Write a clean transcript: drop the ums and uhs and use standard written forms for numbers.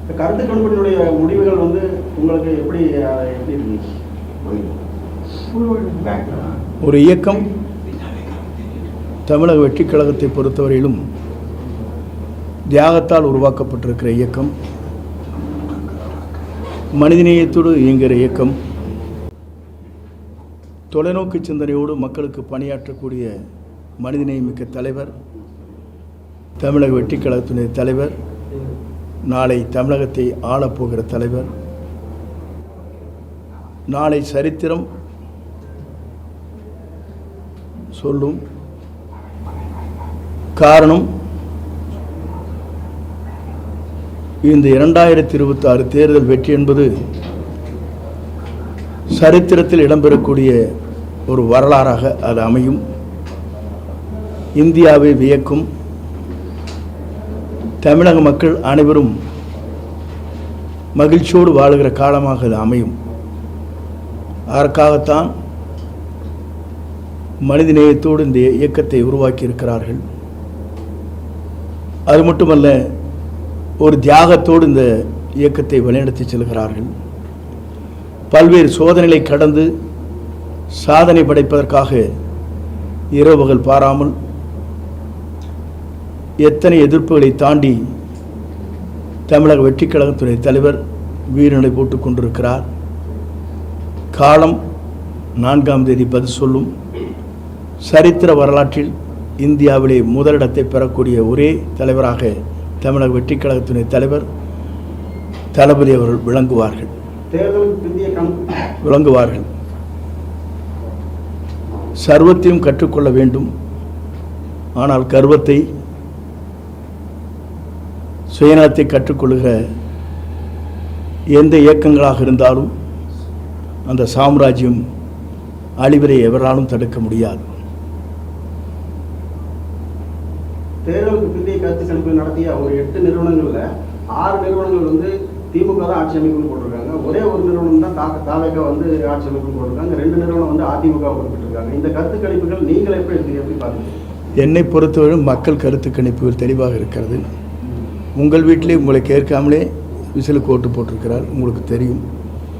கருத்து கணிப்பினுடைய முடிவுகள் வந்து உங்களுக்கு எப்படி இருந்துச்சு? ஒரு இயக்கம் தமிழக வெற்றிக் கழகத்தை பொறுத்தவரையிலும் தியாகத்தால் உருவாக்கப்பட்டிருக்கிற இயக்கம், மனிதநேயத்தோடு இயங்குகிற இயக்கம், தொலைநோக்கு சிந்தனையோடு மக்களுக்கு பணியாற்றக்கூடிய மனிதநேயமிக்க தலைவர், தமிழக வெற்றிக் கழகத்தினுடைய தலைவர், நாளை தமிழகத்தை ஆளப்போகிற தலைவர், நாளை சரித்திரம் சொல்லும். காரணம், இந்த 2026 தேர்தல் வெற்றி என்பது சரித்திரத்தில் இடம்பெறக்கூடிய ஒரு வரலாறாக அது அமையும். இந்தியாவை வியக்கும். தமிழக மக்கள் அனைவரும் மகிழ்ச்சியோடு வாழுகிற காலமாக அது அமையும். அதற்காகத்தான் மனிதநேயத்தோடு இந்த இயக்கத்தை உருவாக்கி இருக்கிறார்கள். அது மட்டுமல்ல, ஒரு தியாகத்தோடு இந்த இயக்கத்தை வழிநடத்தி செல்கிறார்கள். பல்வேறு சோதனைகளை கடந்து சாதனை படைப்பதற்காக இரவுகள் பாராமல் எத்தனை எதிர்ப்புகளை தாண்டி தமிழக வெற்றிக் கழகத்துடைய தலைவர் வீரநடை போட்டுக் கொண்டிருக்கிறார். காலம் 4ஆம் தேதி பதில் சொல்லும். சரித்திர வரலாற்றில் இந்தியாவிலே முதலிடத்தை பெறக்கூடிய ஒரே தலைவராக தமிழக வெற்றிக் கழகத்தினுடைய தலைவர் தளபதி அவர்கள் விளங்குவார்கள். சர்வத்தையும் கற்றுக்கொள்ள வேண்டும். ஆனால் கர்வத்தை, சுயநலத்தை கற்றுக்கொள்கிற எந்த இயக்கங்களாக இருந்தாலும் அந்த சாம்ராஜ்யம் அழிவதை எவராலும் தடுக்க முடியாது. தேர்தலுக்கு பிந்தைய கருத்து கணிப்பு நடத்திய ஒரு 8 நிறுவனங்கள்ல 6 நிறுவனங்கள் வந்து திமுக தான் ஆட்சி அமைப்புன்னு போட்டிருக்காங்க. ஒரே ஒரு நிறுவனம் தான் தாவேக வந்து ஆட்சி அமைப்புன்னு போட்டிருக்காங்க. 2 நிறுவனம் வந்து அதிமுக குறிப்பிட்டிருக்காங்க. இந்த கருத்து கணிப்புகள் நீங்கள் எப்படி பாருங்க? என்னை பொறுத்தவரை மக்கள் கருத்து கணிப்புகள் தெளிவாக இருக்கிறது. உங்கள் வீட்டிலே உங்களை கேட்காமலே விசிலுக்கு ஓட்டு போட்டிருக்கிறார், உங்களுக்கு தெரியும்.